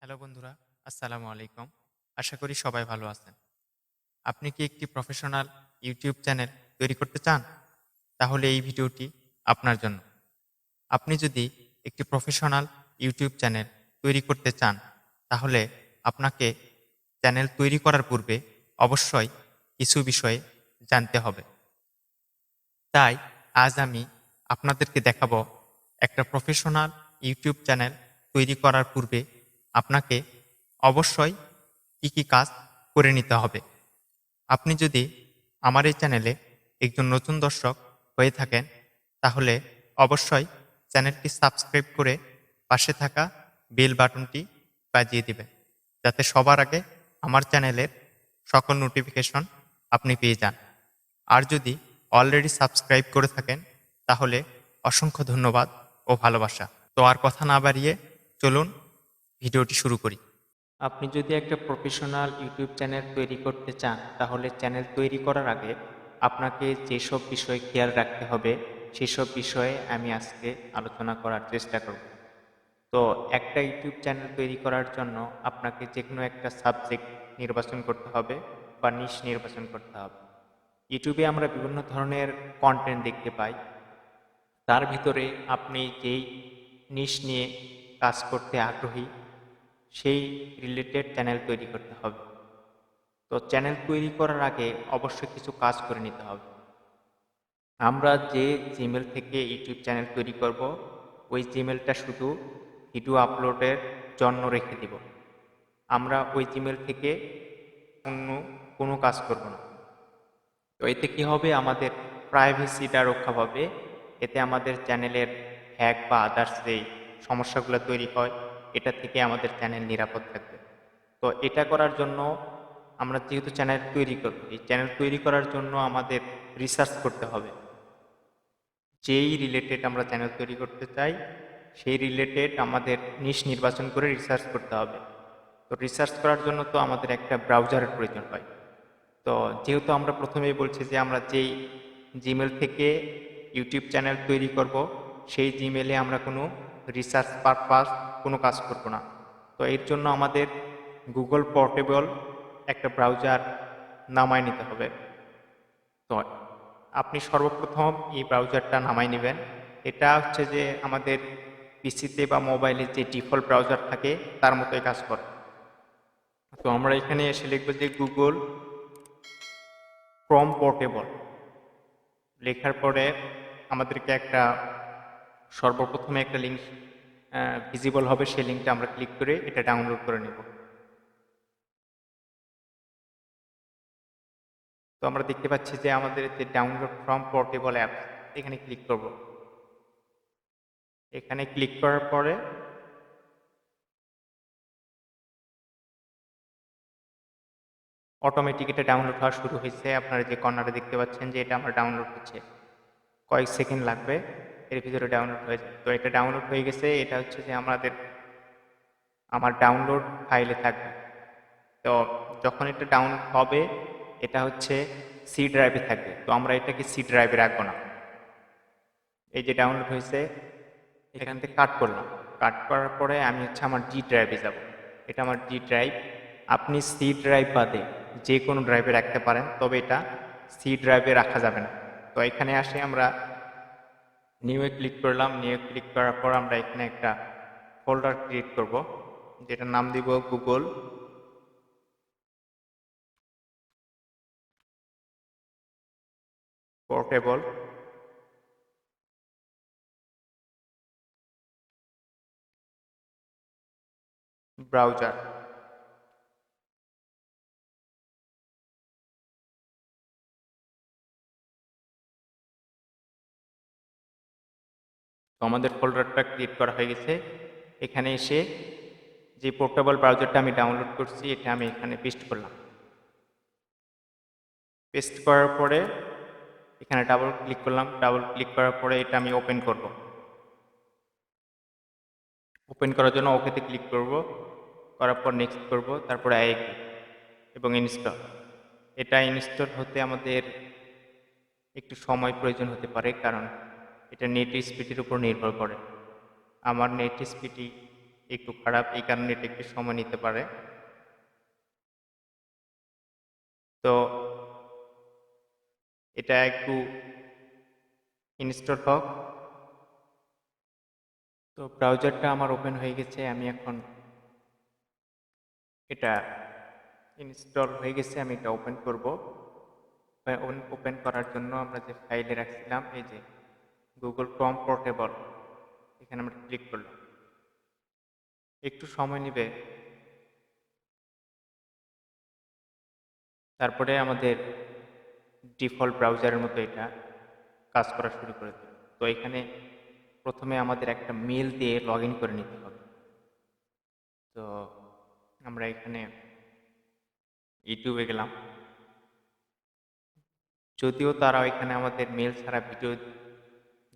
Hello বন্ধুরা, আসসালামু আলাইকুম। আশা করি সবাই ভালো আছেন। আপনি কি একটি প্রফেশনাল ইউটিউব চ্যানেল তৈরি করতে চান? তাহলে এই ভিডিওটি আপনার জন্য। আপনি যদি একটি প্রফেশনাল ইউটিউব চ্যানেল তৈরি করতে চান, তাহলে আপনাকে চ্যানেল তৈরি করার পূর্বে অবশ্যই কিছু বিষয়ে জানতে হবে। তাই আজ আমি আপনাদেরকে দেখাবো একটা প্রফেশনাল ইউটিউব চ্যানেল তৈরি করার পূর্বে আপনাকে অবশ্যই কি কি কাজ করে নিতে হবে। আপনি যদি আমার এই চ্যানেলে একজন নতুন দর্শক হয়ে থাকেন, তাহলে অবশ্যই চ্যানেলটি সাবস্ক্রাইব করে পাশে থাকা বেল বাটনটি বাজিয়ে দিবেন, যাতে সবার আগে আমার চ্যানেলের সকল নোটিফিকেশন আপনি পেয়ে যান। আর যদি অলরেডি সাবস্ক্রাইব করে থাকেন, তাহলে অসংখ্য ধন্যবাদ ও ভালোবাসা। তো আর কথা না বাড়িয়ে চলুন ভিডিওটি শুরু করি। আপনি যদি একটা প্রফেশনাল ইউটিউব চ্যানেল তৈরি করতে চান, তাহলে চ্যানেল তৈরি করার আগে আপনাকে যেসব বিষয় খেয়াল রাখতে হবে সেসব বিষয়ে আমি আজকে আলোচনা করার চেষ্টা করব। তো একটা ইউটিউব চ্যানেল তৈরি করার জন্য আপনাকে যে কোনো একটা সাবজেক্ট নির্বাচন করতে হবে বা নিশ নির্বাচন করতে হবে। ইউটিউবে আমরা বিভিন্ন ধরনের কন্টেন্ট দেখতে পাই। তার ভিতরে আপনি যেই নিশ নিয়ে কাজ করতে আগ্রহী, সেই রিলেটেড চ্যানেল তৈরি করতে হবে। তো চ্যানেল তৈরি করার আগে অবশ্যই কিছু কাজ করে নিতে হবে। আমরা যে জিমেল থেকে ইউটিউব চ্যানেল তৈরি করব, ওই জিমেলটা শুধু ভিডিও আপলোডের জন্য রেখে দিব। আমরা ওই জিমেল থেকে অন্য কোনো কাজ করব না। তো এতে কি হবে, আমাদের প্রাইভেসিটা রক্ষা পাবে। এতে আমাদের চ্যানেলের হ্যাক বা আদার্স যেই সমস্যাগুলো তৈরি হয়, এটা থেকে আমাদের চ্যানেল নিরাপদ থাকবে। তো এটা করার জন্য আমরা যেহেতু চ্যানেল তৈরি করব, এই চ্যানেল তৈরি করার জন্য আমাদের রিসার্চ করতে হবে। যেই রিলেটেড আমরা চ্যানেল তৈরি করতে চাই, সেই রিলেটেড আমাদের নিশ নির্বাচন করে রিসার্চ করতে হবে। তো রিসার্চ করার জন্য তো আমাদের একটা ব্রাউজারের প্রয়োজন হয়। তো যেহেতু আমরা প্রথমেই বলছি যে আমরা যেই জিমেল থেকে ইউটিউব চ্যানেল তৈরি করব, সেই জিমেলে আমরা কোনো রিসার্চ পারপাস কোনো কাজ করব না। তো এর জন্য আমাদের গুগল পোর্টেবল একটা ব্রাউজার নামায় নিতে হবে। তো আপনি সর্বপ্রথম এই ব্রাউজারটা নামাই নেবেন। এটা হচ্ছে যে আমাদের পিসিতে বা মোবাইলে যে ডিফল্ট ব্রাউজার থাকে তার মতোই কাজ করে। তো আমরা এখানে এসে লিখব যে গুগল ক্রোম পোর্টেবল। লেখার পরে আমাদেরকে একটা সর্বপ্রথমে একটা লিঙ্ক ভিজিবল হবে, সেই লিঙ্কটা আমরা ক্লিক করে এটা ডাউনলোড করে নেব। তো আমরা দেখতে পাচ্ছি যে আমাদের যে ডাউনলোড ফ্রম পোর্টেবল অ্যাপ, এখানে ক্লিক করব। এখানে ক্লিক করার পরে অটোমেটিক এটা ডাউনলোড হওয়া শুরু হয়েছে। আপনারা যে কর্নারে দেখতে পাচ্ছেন যে এটা আমার ডাউনলোড হচ্ছে, কয়েক সেকেন্ড লাগবে, এর ভিতরে ডাউনলোড হয়ে যায়। তো এটা ডাউনলোড হয়ে গেছে। এটা হচ্ছে যে আমার ডাউনলোড ফাইলে থাকবে। তো যখন এটা ডাউনলোড হবে, এটা হচ্ছে সি ড্রাইভে থাকবে। তো আমরা এটাকে সি ড্রাইভে রাখবো না। এই যে ডাউনলোড হয়েছে, এখান থেকে কাট করলাম। কাট করার পরে আমি হচ্ছে আমার জি ড্রাইভে যাব। এটা আমার জি ড্রাইভ। আপনি সি ড্রাইভ বাদে যে কোনো ড্রাইভে রাখতে পারেন, তবে এটা সি ড্রাইভে রাখা যাবে না। তো এখানে আসে আমরা নিউয়ে ক্লিক করলাম। নিউয়ে ক্লিক করার পর আমরা এখানে একটা ফোল্ডার ক্রিয়েট করব, যেটার নাম দিব গুগল পোর্টেবল ব্রাউজার। তো আমাদের ফোল্ডারটা ক্রিয়েট করা হয়ে গেছে। এখানে এসে যে পোর্টেবল ব্রাউজারটা আমি ডাউনলোড করছি, এটা আমি এখানে পেস্ট করলাম। পেস্ট করার পরে এখানে ডাবল ক্লিক করলাম। ডাবল ক্লিক করার পরে এটা আমি ওপেন করব। ওপেন করার জন্য ওকেতে ক্লিক করব, করার পর নেক্সট করব, তারপরে আই এগ্রি এবং ইনস্টল। এটা ইনস্টল হতে আমাদের একটু সময় প্রয়োজন হতে পারে, কারণ এটা নেট স্পিডের উপর নির্ভর করে। আমার নেট স্পিডই একটু খারাপ, এই কারণে এটা একটু সময় নিতে পারে। তো এটা একটু ইনস্টল হোক। তো ব্রাউজারটা আমার ওপেন হয়ে গেছে, আমি এখন এটা ইনস্টল হয়ে গেছে, আমি এটা ওপেন করব। ওপেন করার জন্য আমরা যে ফাইলে রাখছিলাম, এই যে গুগল ক্রোম পোর্টেবল, এখানে আমরা ক্লিক করলাম। একটু সময় নেবে, তারপরে আমাদের ডিফল্ট ব্রাউজারের মতো এটা কাজ করা শুরু করে দেবে। তো এখানে প্রথমে আমাদের একটা মেল দিয়ে লগ ইন করে নিতে হবে। তো আমরা এখানে ইউটিউবে গেলাম, যদিও তারা এখানে আমাদের মেল ছাড়া ভিডিও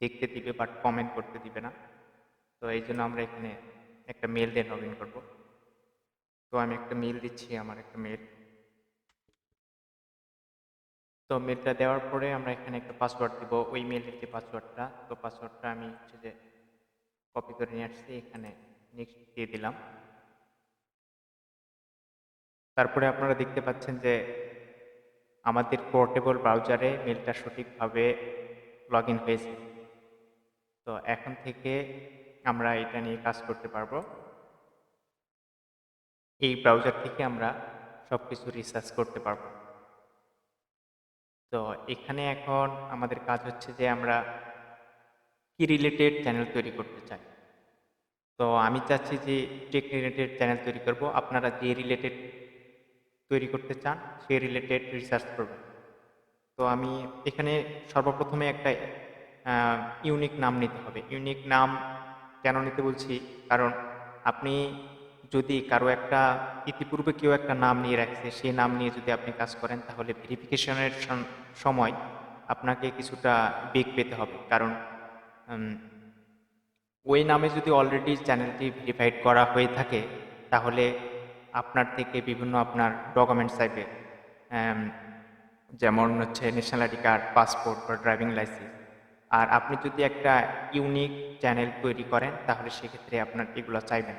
দেখতে দিবে, বাট কমেন্ট করতে দিবে না। তো এই জন্য আমরা এখানে একটা মেল দিয়ে লগ ইন করবো। তো আমি একটা মেল দিচ্ছি, আমার একটা মেল। তো মেলটা দেওয়ার পরে আমরা এখানে একটা পাসওয়ার্ড দিব, ওই মেলের যে পাসওয়ার্ডটা। তো পাসওয়ার্ডটা আমি হচ্ছে যে কপি করে নিয়ে আসছি, এখানে নেক্সট দিয়ে দিলাম। তারপরে আপনারা দেখতে পাচ্ছেন যে আমাদের পোর্টেবল ব্রাউজারে মেলটা সঠিকভাবে লগ ইন হয়েছে। তো এখন থেকে আমরা এটা নিয়ে কাজ করতে পারবো। এই ব্রাউজার থেকে আমরা সব কিছু রিসার্চ করতে পারবো। তো এখানে এখন আমাদের কাজ হচ্ছে যে আমরা কি রিলেটেড চ্যানেল তৈরি করতে চাই। তো আমি চাচ্ছি যে টেক রিলেটেড চ্যানেল তৈরি করব। আপনারা যে রিলেটেড তৈরি করতে চান সেই রিলেটেড রিসার্চ করবেন। তো আমি এখানে সর্বপ্রথমে একটা ইউনিক নাম নিতে হবে। ইউনিক নাম কেন নিতে বলছি, কারণ আপনি যদি কারো একটা ইতিপূর্বে কেউ একটা নাম নিয়ে রাখছে, সেই নাম নিয়ে যদি আপনি কাজ করেন, তাহলে ভেরিফিকেশনের সময় আপনাকে কিছুটা বেগ পেতে হবে। কারণ ওই নামে যদি অলরেডি চ্যানেলটি ভেরিফাইড করা হয়ে থাকে, তাহলে আপনার থেকে বিভিন্ন আপনার ডকুমেন্টস চাইবে, যেমন হচ্ছে ন্যাশনাল আইডি কার্ড, পাসপোর্ট বা ড্রাইভিং লাইসেন্স। আর আপনি যদি একটা ইউনিক চ্যানেল তৈরি করেন, তাহলে সেক্ষেত্রে আপনার এগুলো চাইবেন।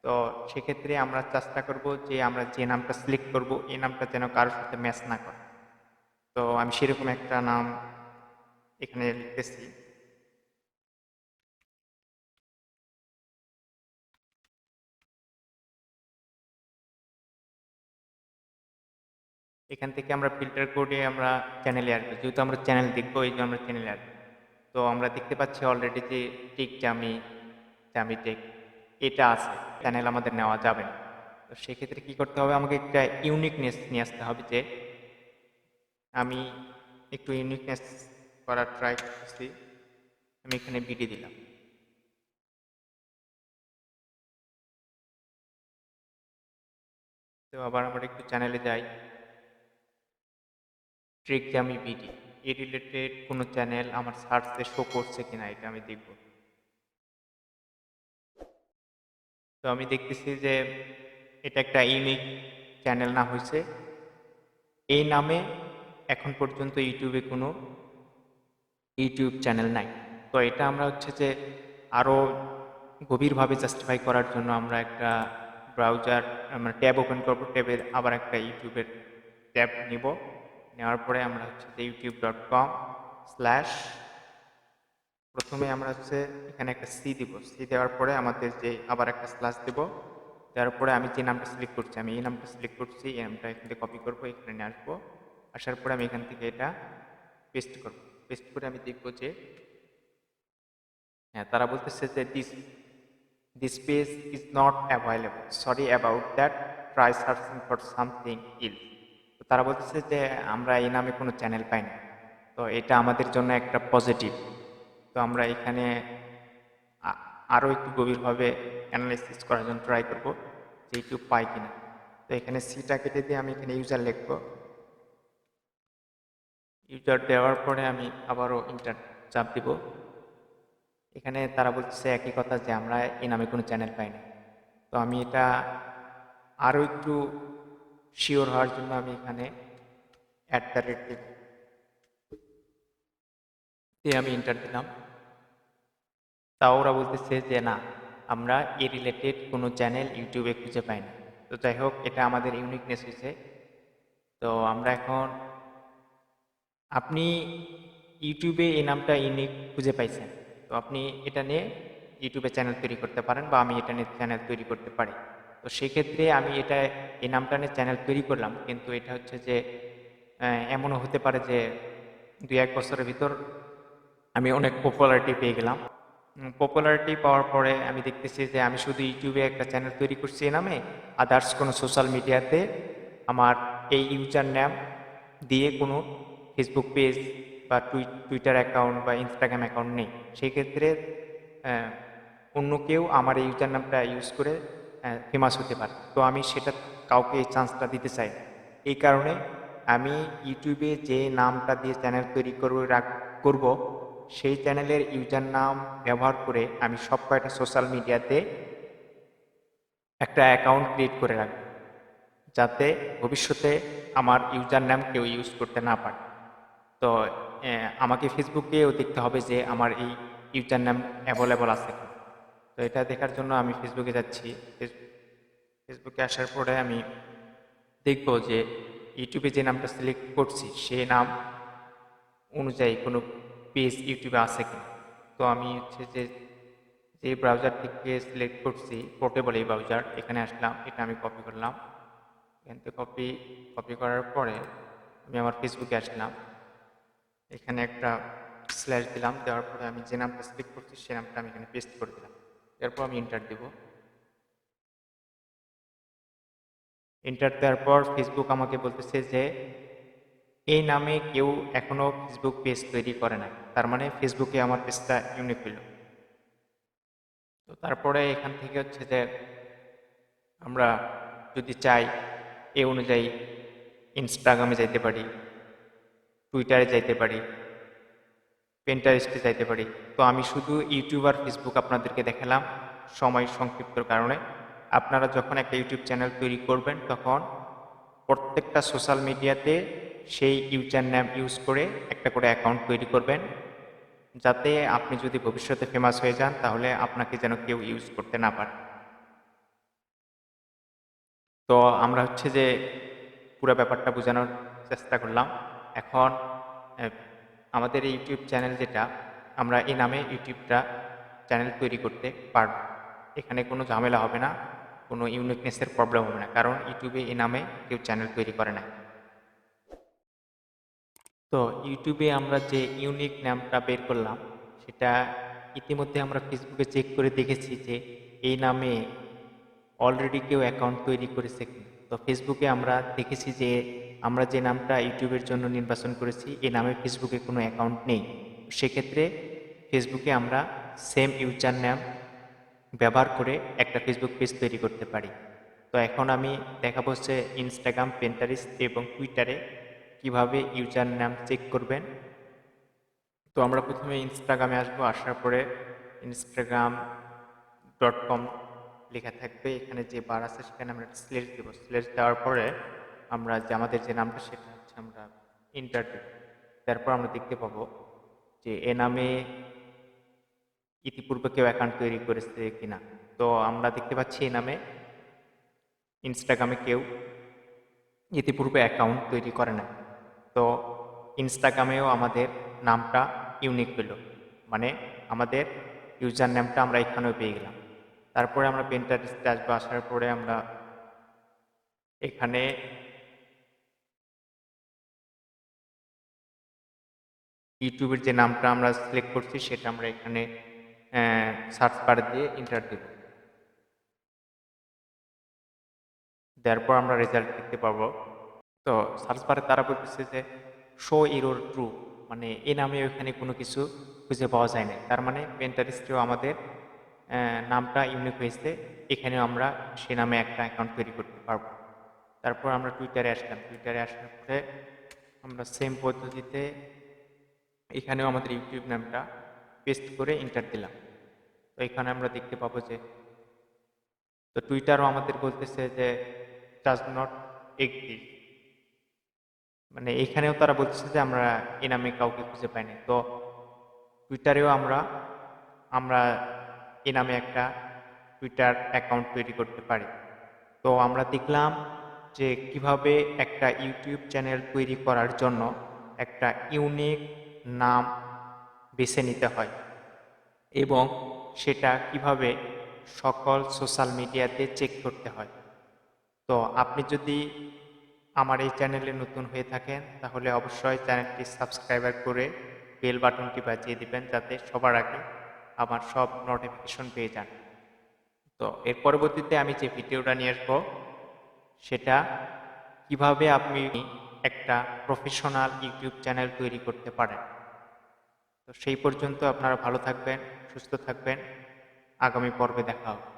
তো সেক্ষেত্রে আমরা চেষ্টা করব যে আমরা যে নামটা সিলেক্ট করব, এই নামটা যেন কারোর সাথে ম্যাচ না করে। তো আমি সেরকম একটা নাম এখানে লিখতেছি। এখান থেকে আমরা ফিল্টার করে আমরা চ্যানেলে আসবো, যেহেতু আমরা চ্যানেল দেখবো, এই জন্য আমরা চ্যানেলে আসবো। তো আমরা দেখতে পাচ্ছি অলরেডি যে টিক জামি, জামি টেক এটা আছে, চ্যানেল আমাদের নেওয়া যাবে না। তো সেক্ষেত্রে কি করতে হবে, আমাকে একটা ইউনিকনেস নিয়ে আসতে হবে। যে আমি একটু ইউনিকনেস করার ট্রাই করতেছি, আমি এখানে বিডি দিলাম। তো আবার আমরা একটু চ্যানেলে যাই, ট্রিক জামি বিডি, এই রিলেটেড কোনো চ্যানেল আমার সার্চে শো করছে কিনা এটা আমি দেখব। তো আমি দেখতেছি যে এটা একটা ইউনিক চ্যানেল না হয়েছে, এই নামে এখন পর্যন্ত ইউটিউবে কোনো ইউটিউব চ্যানেল নাই। তো এটা আমরা হচ্ছে যে আরও গভীরভাবে জাস্টিফাই করার জন্য আমরা একটা ব্রাউজার, আমরা ট্যাব ওপেন করবো, ট্যাবের আবার একটা ইউটিউবের ট্যাব নিব। নেওয়ার পরে আমরা হচ্ছে যে youtube.com/ প্রথমে আমরা হচ্ছে এখানে একটা সি দিব। সি দেওয়ার পরে আমাদের যে আবার একটা স্ল্যাশ দেব, দেওয়ার পরে আমি যে নামটা সিলেক্ট করছি, আমি এই নামটা সিলেক্ট করছি, এই নামটা এখান থেকে কপি করবো, এখানে নিয়ে আসবো। আসার পরে আমি এখান থেকে এটা পেস্ট করব। পেস্ট করে আমি দেখবো যে হ্যাঁ, তারা বলতেছে যে this page is not available, sorry about that, try searching for something else. তো তারা বলতেছে যে আমরা এই নামে কোনো চ্যানেল পাই না। তো এটা আমাদের জন্য একটা পজিটিভ। তো আমরা এখানে আরও একটু গভীরভাবে অ্যানালাইসিস করার জন্য ট্রাই করবো যে ইউটিউব পাই কিনা। তো এখানে সিটা কেটে দিয়ে আমি এখানে ইউজার লিখবো। ইউজার দেওয়ার পরে আমি আবারও ইন্টার চাপ দিব। এখানে তারা বলতেছে একই কথা যে আমরা এই নামে কোনো চ্যানেল পাই না। তো আমি এটা আরও একটু শিওর হওয়ার জন্য আমি এখানে @ দিয়ে আমি ইন্টার দিলাম। তাও ওরা বলতেছে যে না, আমরা এ রিলেটেড কোনো চ্যানেল ইউটিউবে খুঁজে পাই না। তো যাই হোক, এটা আমাদের ইউনিকনেস হয়েছে। তো আমরা এখন, আপনি ইউটিউবে এই নামটা ইউনিক খুঁজে পাইছেন, তো আপনি এটা নিয়ে ইউটিউবে চ্যানেল তৈরি করতে পারেন, বা আমি এটা নিয়ে চ্যানেল তৈরি করতে পারি। তো সেক্ষেত্রে আমি এটা এই নামটা নিয়ে চ্যানেল তৈরি করলাম, কিন্তু এটা হচ্ছে যে এমনও হতে পারে যে 2-1 বছরের ভিতর আমি অনেক পপুলারিটি পেয়ে গেলাম। পপুলারিটি পাওয়ার পরে আমি দেখতেছি যে আমি শুধু ইউটিউবে একটা চ্যানেল তৈরি করছি এই নামে, আদার্স কোনো সোশ্যাল মিডিয়াতে আমার এই ইউজার নেম দিয়ে কোনো ফেসবুক পেজ বা টুইটার অ্যাকাউন্ট বা ইনস্টাগ্রাম অ্যাকাউন্ট নেই। সেক্ষেত্রে আহ, অন্য কেউ আমার এই ইউজার নামটা ইউজ করে ফেমাস হতে পারে। তো আমি সেটা কাউকে এই চান্সটা দিতে চাই না। এই কারণে আমি ইউটিউবে যে নামটা দিয়ে চ্যানেল তৈরি করব, সেই চ্যানেলের ইউজার নাম ব্যবহার করে আমি সব কয়টা সোশ্যাল মিডিয়াতে একটা অ্যাকাউন্ট ক্রিয়েট করে রাখব, যাতে ভবিষ্যতে আমার ইউজার নাম কেউ ইউজ করতে না পারে। তো আমাকে ফেসবুকেও দেখতে হবে যে আমার এই ইউজার নাম অ্যাভেলেবল আছে কিনা। তো এটা দেখার জন্য আমি ফেসবুকে যাচ্ছি। ফেসবুকে আসার পরে আমি দেখব যে ইউটিউবে যে নামটা সিলেক্ট করছি সেই নাম অনুযায়ী কোনো পেজ ইউটিউবে আছে কিনা। তো আমি হচ্ছে যে যে ব্রাউজার থেকে সিলেক্ট করছি, পোর্টেবল এই ব্রাউজার, এখানে আসলাম, এটা আমি কপি করলাম। এখান থেকে কপি করার পরে আমি আমার ফেসবুকে আসলাম, এখানে একটা স্ল্যাশ দিলাম, দেওয়ার পরে আমি যে নামটা সিলেক্ট করছি সেই নামটা আমি এখানে পেস্ট করে দিলাম। এরপর আমি এন্টার দেব। এন্টার দেওয়ার পর ফেসবুক আমাকে বলতেছে যে এই নামে কেউ এখনো ফেসবুক পেজ তৈরি করে নাই, তার মানে ফেসবুকে আমার পেজটা ইউনিক হইল। তো তারপরে এখান থেকে হচ্ছে যে আমরা যদি চাই এই অনুযায়ী ইনস্টাগ্রামে যাইতে পারি, টুইটারে যাইতে পারি, পেন্টারেস্টে যাইতে পারি। তো আমি শুধু ইউটিউব আর ফেসবুক আপনাদেরকে দেখালাম সময় সংক্ষিপ্তর কারণে। আপনারা যখন একটা ইউটিউব চ্যানেল তৈরি করবেন, তখন প্রত্যেকটা সোশ্যাল মিডিয়াতে সেই ইউজার নেম ইউজ করে একটা করে অ্যাকাউন্ট তৈরি করবেন, যাতে আপনি যদি ভবিষ্যতে ফেমাস হয়ে যান তাহলে আপনাকে যেন কেউ ইউজ করতে না পারে। তো আমরা হচ্ছে যে পুরো ব্যাপারটা বোঝানোর চেষ্টা করলাম। এখন আহ, আমাদের এই ইউটিউব চ্যানেল যেটা, আমরা এই নামে ইউটিউবটা চ্যানেল তৈরি করতে পারব। এখানে কোনো ঝামেলা হবে না, কোনো ইউনিকনেসের প্রবলেম হবে না, কারণ ইউটিউবে এই নামে কেউ চ্যানেল তৈরি করে না। তো ইউটিউবে আমরা যে ইউনিক নামটা বের করলাম, সেটা ইতিমধ্যে আমরা ফেসবুকে চেক করে দেখেছি যে এই নামে অলরেডি কেউ অ্যাকাউন্ট তৈরি করেছে কিনা। তো ফেসবুকে আমরা দেখেছি যে আমরা যে নামটা ইউটিউবের জন্য নির্বাচন করেছি এই নামে ফেসবুকে কোনো অ্যাকাউন্ট নেই। সেক্ষেত্রে ফেসবুকে আমরা সেম ইউজার নাম ব্যবহার করে একটা ফেসবুক পেজ তৈরি করতে পারি। তো এখন আমি দেখাবো হচ্ছে ইনস্টাগ্রাম, পিন্টারেস্ট এবং টুইটারে কিভাবে ইউজার নাম চেক করবেন। তো আমরা প্রথমে ইনস্টাগ্রামে আসবো, আসার পরে instagram.com লেখা থাকবে, এখানে যে বার আছে সেখানে আমরা স্লেশ দেবো। স্লেশ দেওয়ার পরে আমরা যে আমাদের যে নামটা সেটা হচ্ছে আমরা এন্টার দেব। তারপর আমরা দেখতে পাবো যে এ নামে ইতিপূর্বে কেউ অ্যাকাউন্ট তৈরি করেছে কিনা। তো আমরা দেখতে পাচ্ছি এই নামে ইনস্টাগ্রামে কেউ ইতিপূর্বে অ্যাকাউন্ট তৈরি করে না। তো ইনস্টাগ্রামেও আমাদের নামটা ইউনিক পেল, মানে আমাদের ইউজার নেমটা আমরা এখানেও পেয়ে গেলাম। তারপরে আমরা পিন্টারেস্টে আসবো, আসার পরে আমরা এখানে ইউটিউবের যে নামটা আমরা সিলেক্ট করছি সেটা আমরা এখানে সার্চ বার দিয়ে এন্টার দেব। দেওয়ার পর আমরা রেজাল্ট দেখতে পাবো। তো সার্চ বারে তারা বলতেছে যে শো এরর ট্রু, মানে এই নামে ওখানে কোনো কিছু খুঁজে পাওয়া যায় না। তার মানে পেন্টারেস্টেও আমাদের নামটা ইউনিক হয়েছে, এখানেও আমরা সে নামে একটা অ্যাকাউন্ট তৈরি করতে পারবো। তারপর আমরা টুইটারে আসলাম। টুইটারে আসার পরে আমরা সেম পদ্ধতিতে এখানেও আমাদের ইউটিউব নামটা পেস্ট করে এন্টার দিলাম। তো এখানে আমরা দেখতে পাবো যে, তো টুইটারও আমাদের বলতেছে যে ডাজ নট এক্সিস্ট, মানে এখানেও তারা বলছে যে আমরা এই নামে কাউকে খুঁজে পাইনি। তো টুইটারেও আমরা আমরা এই নামে একটা টুইটার অ্যাকাউন্ট তৈরি করতে পারি। তো আমরা দেখলাম যে কিভাবে একটা ইউটিউব চ্যানেল তৈরি করার জন্য একটা ইউনিক নাম বেছে নিতে হয় এবং সেটা কিভাবে সকল সোশ্যাল মিডিয়াতে চেক করতে হয়। তো আপনি যদি আমার এই চ্যানেলে নতুন হয়ে থাকেন তাহলে অবশ্যই চ্যানেলটি সাবস্ক্রাইবার করে বেল বাটনটি বাজিয়ে দিবেন যাতে সবার আগে আমার সব নোটিফিকেশন পেয়ে যান। তো এর পরবর্তীতে আমি যে ভিডিওটা নিয়ে আসবো সেটা কিভাবে আপনি একটা প্রফেশনাল ইউটিউব চ্যানেল তৈরি করতে পারেন। তো সেই পর্যন্ত আপনারা ভালো থাকবেন, সুস্থ থাকবেন। আগামী পর্বে দেখা হবে।